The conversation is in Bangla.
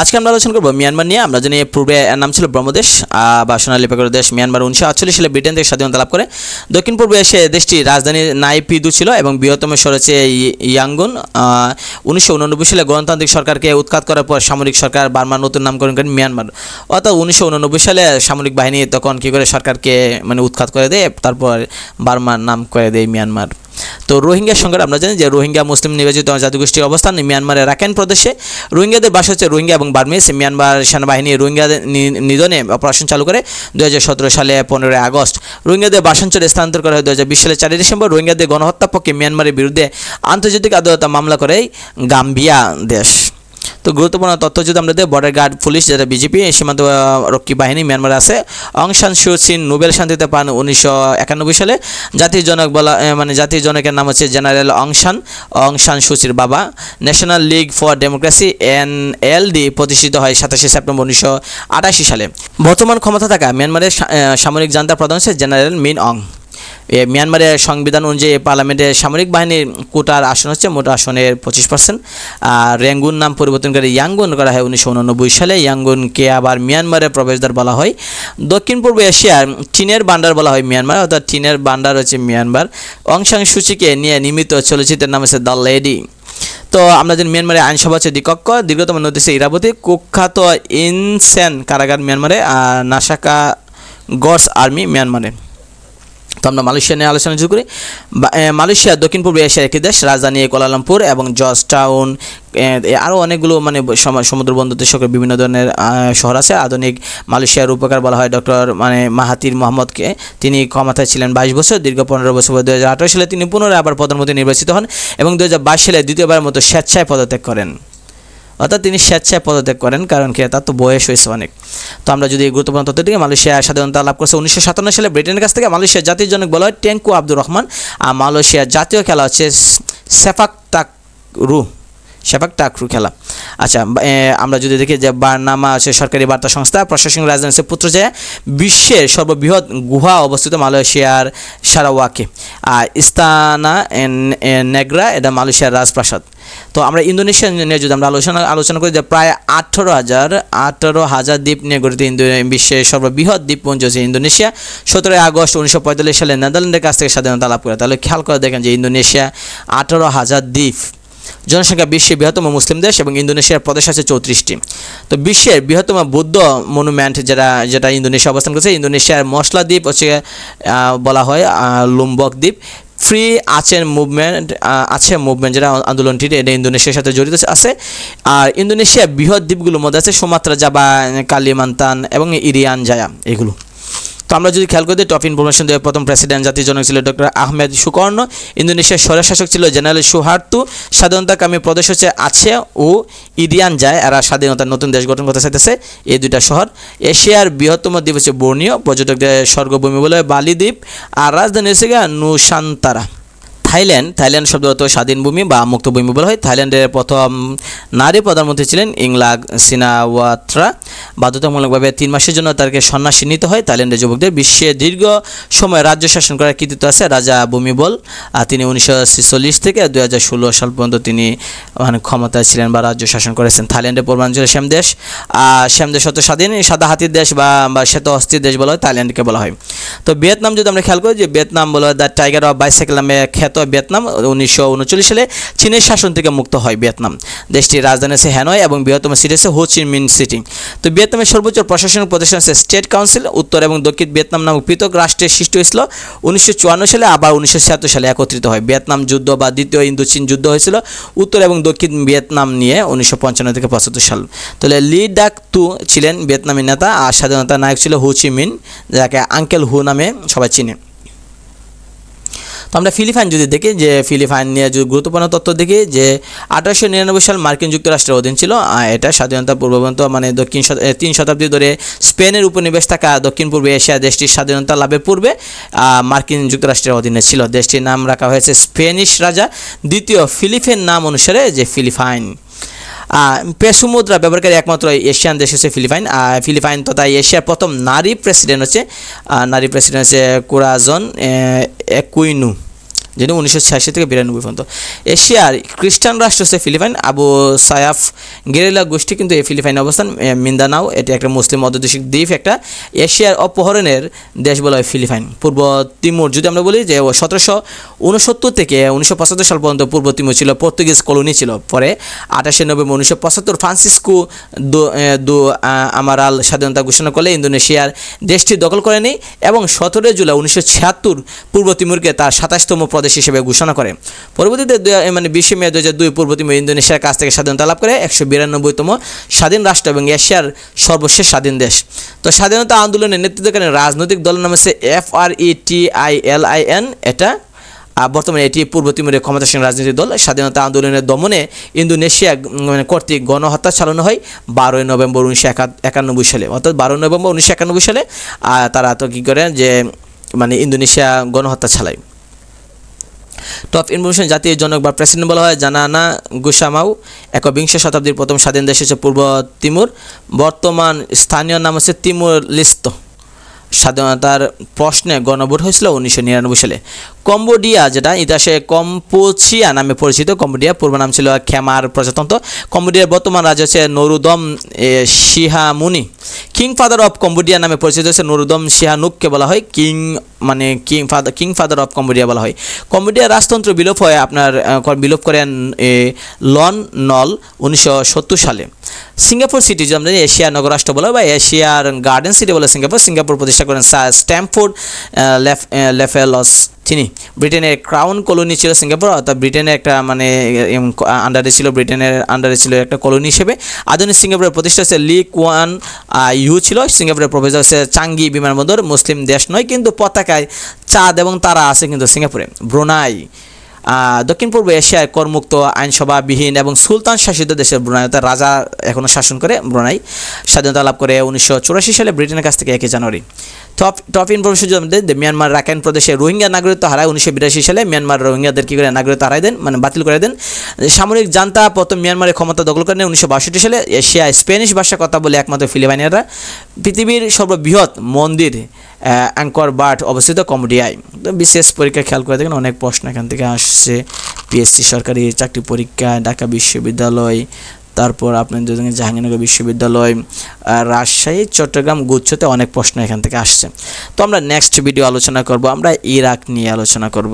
আজকে আমরা আলোচনা করব মিয়ানমার নিয়ে। আমরা জানি পূর্বে এর নাম ছিল ব্রহ্মদেশ বা সোনালী পেপার দেশ। মিয়ানমার 1948 সালে ব্রিটেন থেকে স্বাধীনতা লাভ করে। দক্ষিণ পূর্বে এসে দেশটির রাজধানী নাইপিদু ছিল এবং বৃহত্তম শহর হচ্ছে ইয়াঙ্গুন। 1989 সালে গণতান্ত্রিক সরকারকে উৎখাত করার পর সামরিক সরকার বার্মার নতুন নামকরণ করেন মিয়ানমার। অর্থাৎ 1989 সালে সামরিক বাহিনী তখন কী করে সরকারকে উৎখাত করে দেয়, তারপর বার্মার নাম করে দেয় মিয়ানমার। তো রোহিঙ্গা সংকট আমরা জানি যে রোহিঙ্গা মুসলিম নির্বাচিত জাতিগোষ্ঠীর অবস্থান মিয়ানমারের রাখাইন প্রদেশে। রোহিঙ্গাদের বাসা হচ্ছে রোহিঙ্গা এবং বার্মিজ। মিয়ানমার সেনাবাহিনী রোহিঙ্গাদের নিধনে অপারেশন চালু করে 2017 সালে 15 আগস্ট। রোহিঙ্গাদের বাসাঞ্চলে স্থানান্তর করা হয় 2020 সালে 4 ডিসেম্বর। রোহিঙ্গাদের গণহত্যার পক্ষে মিয়ানমারের বিরুদ্ধে আন্তর্জাতিক আদালতে মামলা করে গাম্বিয়া দেশ। তো গুরুত্বপূর্ণ তথ্য যদি আমরা দিই, বর্ডার গার্ড পুলিশ যেটা বিজেপি সীমান্ত রক্ষী বাহিনী মিয়ানমারে আছে। অং সান সু চি নোবেল শান্তিতে পান 1991 সালে। জাতির জনক বলা জাতির জনকের নাম হচ্ছে জেনারেল অং সান সু চির বাবা। National league for democracy NLD প্রতিষ্ঠিত হয় 27 সেপ্টেম্বর 1988 সালে। বর্তমান ক্ষমতা থাকা মিয়ানমারের সামরিক জান্তা প্রধান হচ্ছে জেনারেল মিন অং। মিয়ানমারের সংবিধান অনুযায়ী পার্লামেন্টের সামরিক বাহিনীর কোটার আসন হচ্ছে মোট আসনের 25%। আর রেঙ্গুন নাম পরিবর্তন করে ইয়াঙ্গুন করা হয় 1989 সালে। ইয়াঙ্গুনকে আবার মিয়ানমারের প্রবেশদ্বার বলা হয়। দক্ষিণ পূর্ব এশিয়ার টিনের ভান্ডার বলা হয় মিয়ানমার, অর্থাৎ টিনের ভান্ডার হচ্ছে মিয়ানমার। অং সান সু চিকে নিয়ে নির্মিত চলচ্চিত্রের নাম হচ্ছে দ্য লেডি। তো আমরা জানি মিয়ানমারের আইনসভা হচ্ছে দ্বিকক্ষ। দীর্ঘতম নদী হচ্ছে ইরাবতী। কুখ্যাত ইনসেন কারাগার মিয়ানমারে। আর নাসাকা গডস আর্মি মিয়ানমারে। তো আমরা মালয়েশিয়া নিয়ে আলোচনা শুরু করি। মালয়েশিয়া দক্ষিণ পূর্ব এশিয়ার একটি দেশ। রাজধানী কুয়ালালামপুর এবং জর্জ টাউন, আরও অনেকগুলো সমুদ্র বন্দর সকল বিভিন্ন ধরনের শহর আছে। আধুনিক মালয়েশিয়ার রূপকার বলা হয় ডক্টর মাহাতির মোহাম্মদকে। তিনি ক্ষমতায় ছিলেন 22 বছর। দীর্ঘ 15 বছর পর 2018 সালে তিনি পুনরায় আবার প্রধানমন্ত্রী নির্বাচিত হন এবং 2022 সালে দ্বিতীয়বারের মতো স্বেচ্ছায় পদত্যাগ করেন। অর্থাৎ তিনি স্বেচ্ছায় পদত্যাগ করেন, কারণ কি তার তো বয়স হয়েছে অনেক। তো আমরা যদি গুরুত্বপূর্ণ তথ্য দিকে, মালয়েশিয়া স্বাধীনতা লাভ করছে 1957 সালে ব্রিটেনের কাছ থেকে। মালয়েশিয়ার জাতির জনক বলা হয় টেঙ্কু আব্দুর রহমান। আর মালয়েশিয়ার জাতীয় খেলা হচ্ছে সেপাক টাকরু খেলা। আচ্ছা, আমরা যদি দেখি যে বার্নামা আছে সরকারি বার্তা সংস্থা। প্রশাসনিক রাজধানী হচ্ছে পুত্রজায়া। বিশ্বের সর্ববৃহৎ গুহা অবস্থিত মালয়েশিয়ার সারাওয়াকে। আর ইস্তানা নেগ্রা এটা মালয়েশিয়ার রাজপ্রাসাদ। তো আমরা ইন্দোনেশিয়া নিয়ে যদি আমরা আলোচনা করি যে প্রায় 18,000 দ্বীপ নিয়ে গঠিত বিশ্বের সর্ববৃহৎ দ্বীপপুঞ্জ হচ্ছে ইন্দোনেশিয়া। 17 আগস্ট 1945 সালে নেদারল্যান্ডের কাছ থেকে স্বাধীনতা লাভ করে। তাহলে খেয়াল করে দেখেন যে ইন্দোনেশিয়া 18,000 দ্বীপ। জনসংখ্যা বিশ্বের বৃহত্তম মুসলিম দেশ এবং ইন্দোনেশিয়ার প্রদেশ আছে 34টি। তো বিশ্বের বৃহত্তম বৌদ্ধ মনুমেন্ট যেটা ইন্দোনেশিয়া অবস্থান করছে। ইন্দোনেশিয়ার মশলা দ্বীপ হচ্ছে বলা হয় লুম্বক দ্বীপ। ফ্রি আচেন মুভমেন্ট যেটা আন্দোলনটি এটা ইন্দোনেশিয়ার সাথে জড়িত আছে। আর ইন্দোনেশিয়ার বৃহৎ দ্বীপগুলোর মধ্যে আছে সুমাত্রা, জাভা, কালিমান্তান এবং ইরিয়ান জায়া এগুলো। তো আমরা যদি খেয়াল করি টপ ইনফরমেশন দেওয়ার প্রথম প্রেসিডেন্ট জাতির জনক ছিল ডক্টর আহমেদ সুকর্ণ। ইন্দোনেশিয়ার স্বৈরশাসক ছিল জেনারেল সুহার্তু। স্বাধীনতাকামী প্রদেশ হচ্ছে আছে ও ইরিয়ান যায়। এরা স্বাধীনতার নতুন দেশ গঠন করতে চাইতেছে এই দুইটা শহর। এশিয়ার বৃহত্তম দ্বীপ হচ্ছে বর্নিও, পর্যটকদের স্বর্গভূমি বলে বালি দ্বীপ। আর রাজধানী হচ্ছে নুসান্তারা। থাইল্যান্ড শব্দ অর্থ স্বাধীন ভূমি বা মুক্ত ভূমি বলা হয়। থাইল্যান্ডের প্রথম নারী প্রধানমন্ত্রী ছিলেন ইংলাক সিনাওয়াত্রা। বাধ্যতামূলকভাবে 3 মাসের জন্য তাকে সন্ন্যাসী নিতে হয় থাইল্যান্ডের যুবকদের। বিশ্বে দীর্ঘ সময় রাজ্য শাসন করার কৃতিত্ব আছে রাজা ভূমিবল। আর তিনি 1946 থেকে 2016 সাল পর্যন্ত তিনি ক্ষমতায় ছিলেন বা রাজ্য শাসন করেছেন। থাইল্যান্ডের পূর্বাঞ্চলে শ্যামদেশ অত স্বাধীন সাদা হাতির দেশ বা শ্বেত অস্থির দেশ বলা হয় থাইল্যান্ডকে বলা হয়। তো ভিয়েতনাম যদি আমরা খেয়াল করি যে ভিয়েতনাম বলা হয় দ্য টাইগার অফ বাইসাইকেল নামে খ্যাত ভিয়েতনাম। 1939 সালে চীনের শাসন থেকে মুক্ত হয় ভিয়েতনাম। দেশটির রাজধানী আছে হ্যানয় এবং বৃহত্তম সিটি হচ্ছে হো চি মিন সিটি। তো ভিয়েতনামের সর্বোচ্চ প্রশাসনিক প্রতিষ্ঠান হচ্ছে স্টেট কাউন্সিল। উত্তর এবং দক্ষিণ ভিয়েতনাম নামক পৃথক রাষ্ট্রের সৃষ্টি হয়েছিল 1954 সালে, আবার 1976 সালে একত্রিত হয়। ভিয়েতনাম যুদ্ধ বা দ্বিতীয় ইন্দো চীন যুদ্ধ হয়েছিল উত্তর এবং দক্ষিণ ভিয়েতনাম নিয়ে 1955 থেকে 75 সাল। তাহলে লি ডাক তু ছিলেন ভিয়েতনামের নেতা আর স্বাধীনতার নায়ক ছিল হো চি মিন, যাকে আঙ্কেল হু নামে সবাই চিনে। তো আমরা ফিলিপাইন যদি দেখি যে ফিলিপাইন নিয়ে যদি গুরুত্বপূর্ণ তথ্য দেখি যে 1899 সাল মার্কিন যুক্তরাষ্ট্রের অধীন ছিল। এটা স্বাধীনতা পূর্ববন্ত দক্ষিণ 3 শতাব্দী ধরে স্পেনের উপনিবেশ থাকা দক্ষিণ পূর্ব এশিয়া দেশটির স্বাধীনতা লাভের পূর্বে মার্কিন যুক্তরাষ্ট্রের অধীনে ছিল। দেশটির নাম রাখা হয়েছে স্পেনিশ রাজা দ্বিতীয় ফিলিপের নাম অনুসারে যে ফিলিপাইন। পেসো মুদ্রা ব্যবহারকারী একমাত্র এশিয়ান দেশ হচ্ছে ফিলিপাইন। ফিলিপাইন তথা এশিয়ার প্রথম নারী প্রেসিডেন্ট হচ্ছে কোরাজন একুইনু। যেটা 1986 থেকে 92 পর্যন্ত। এশিয়ার খ্রিস্টান রাষ্ট্র হচ্ছে ফিলিপাইন। আবু সায়াফ গেরিলা গোষ্ঠী কিন্তু এই ফিলিপাইনে অবস্থান। মিন্দানাও এটি একটা মুসলিম অধ্যুষিক দ্বীপ, একটা এশিয়ার অপহরণের দেশ বলা হয় ফিলিপাইন। পূর্ব তিমুর যদি আমরা বলি যে 1769 থেকে 1975 সাল পর্যন্ত পূর্ব তিমুর ছিল পর্তুগিজ কলোনি ছিল। পরে 28 নভেম্বর 1975 ফ্রান্সিসকো দু আমারাল স্বাধীনতা ঘোষণা করলে ইন্দোনেশিয়ার দেশটি দখল করে নেয় এবং 17 জুলাই 1976 পূর্ব তিমুরকে তার 27তম প্রদেশ হিসেবে ঘোষণা করে। পরবর্তীতে 20 মে 2002 পূর্ব তিমুর ইন্দোনেশিয়ার কাছ থেকে স্বাধীনতা লাভ করে 192তম স্বাধীন রাষ্ট্র এবং এশিয়ার সর্বশেষ স্বাধীন দেশ। তো স্বাধীনতা আন্দোলনের নেতৃত্বকারী রাজনৈতিক দলের নাম হচ্ছে FRETILIN। এটা বর্তমানে এটি পূর্ব তিমুরের ক্ষমতাসীন রাজনৈতিক দল। স্বাধীনতা আন্দোলনের দমনে ইন্দোনেশিয়া কর্তৃক গণহত্যা চালানো হয় 12 নভেম্বর 1991 সালে, অর্থাৎ 12 নভেম্বর 1991 সালে তারা তো কী করে যে ইন্দোনেশিয়া গণহত্যা চালায়। টপ ইনফরমেশন জাতীয় জনক বা প্রেসিডেন্ট বলা হয় জানানা গুসামাউ। 21 শতাব্দীর প্রথম স্বাধীন দেশ হচ্ছে পূর্ব তিমুর, বর্তমান স্থানীয় নাম হচ্ছে তিমুর লিস্তো। স্বাধীনতার প্রশ্নে গণভোট হয়েছিল 1999 সালে। কম্বোডিয়া, যেটা ইতিহাসে কম্পোচিয়া নামে পরিচিত, কম্বোডিয়া পূর্ব নাম ছিল খেমার প্রজাতন্ত্র। কম্বোডিয়ার বর্তমান রাজা হচ্ছে নরুদম সিহামুনি। কিং ফাদার অফ কম্বোডিয়া নামে পরিচিত হচ্ছে নরুদম সিহানুককে বলা হয় কিং ফাদার অফ কম্বোডিয়া বলা হয়। কম্বোডিয়ার রাজতন্ত্র বিলোপ হয় বিলোপ করেন লন নল 1970 সালে। সিঙ্গাপুর সিটি যেমন এশিয়ার নগরাষ্ট্র বলা হয় বা এশিয়ার গার্ডেন সিটি বলে সিঙ্গাপুর প্রতিষ্ঠা করেন স্যার স্ট্যামফোর্ড লেফেলস। তিনি ব্রিটেনের ক্রাউন কলোনি ছিল সিঙ্গাপুর, অর্থাৎ ব্রিটেনের একটা আন্ডারে ছিল, ব্রিটেনের আন্ডারে ছিল একটা কলোনি হিসেবে। আধুনিক সিঙ্গাপুরের প্রতিষ্ঠা হচ্ছে লি কুয়ান ইউ ছিল। সিঙ্গাপুরের প্রবেশ হচ্ছে চাঙ্গি বিমানবন্দর। মুসলিম দেশ নয় কিন্তু পতাকায় চাঁদ এবং তারা আছে কিন্তু সিঙ্গাপুরে। ব্রুনাই দক্ষিণ পূর্ব এশিয়ায় করমুক্ত আইনসভাবিহীন এবং সুলতান শাসিত দেশের ব্রুনাই, অর্থাৎ রাজা এখনও শাসন করে। ব্রুনাই স্বাধীনতা লাভ করে 1984 সালে ব্রিটেনের কাছ থেকে 1 জানুয়ারি। টপ ইনফরমেশন মিয়ানমার রাখাইন প্রদেশে রোহিঙ্গা নাগরিকত্ব হারায় 1982 সালে। মিয়ানমার রোহিঙ্গাদের কী করে নাগরিকত্ব হারাই দেন, বাতিল করে দেন। সামরিক জান্তা প্রথম মিয়ানমারের ক্ষমতা দখল করেন 1962 সালে। এশিয়া স্প্যানিশ ভাষা কথা বলে একমাত্র ফিলিপাইনিয়ানরা। পৃথিবীর সর্ববৃহৎ মন্দির অ্যাঙ্কর বাট অবস্থিত কম্বোডিয়ায়। তো বিশেষ পরীক্ষা খেয়াল করে দেখেন অনেক প্রশ্ন এখান থেকে আসছে। পিএসসি সরকারি চাকরি পরীক্ষা, ঢাকা বিশ্ববিদ্যালয়, তারপর আপনাদের জাহাঙ্গীরনগর বিশ্ববিদ্যালয়, রাজশাহী, চট্টগ্রাম গুচ্ছতে অনেক প্রশ্ন এখান থেকে আসছে। তো আমরা নেক্সট ভিডিও আলোচনা করব, আমরা ইরাক নিয়ে আলোচনা করব।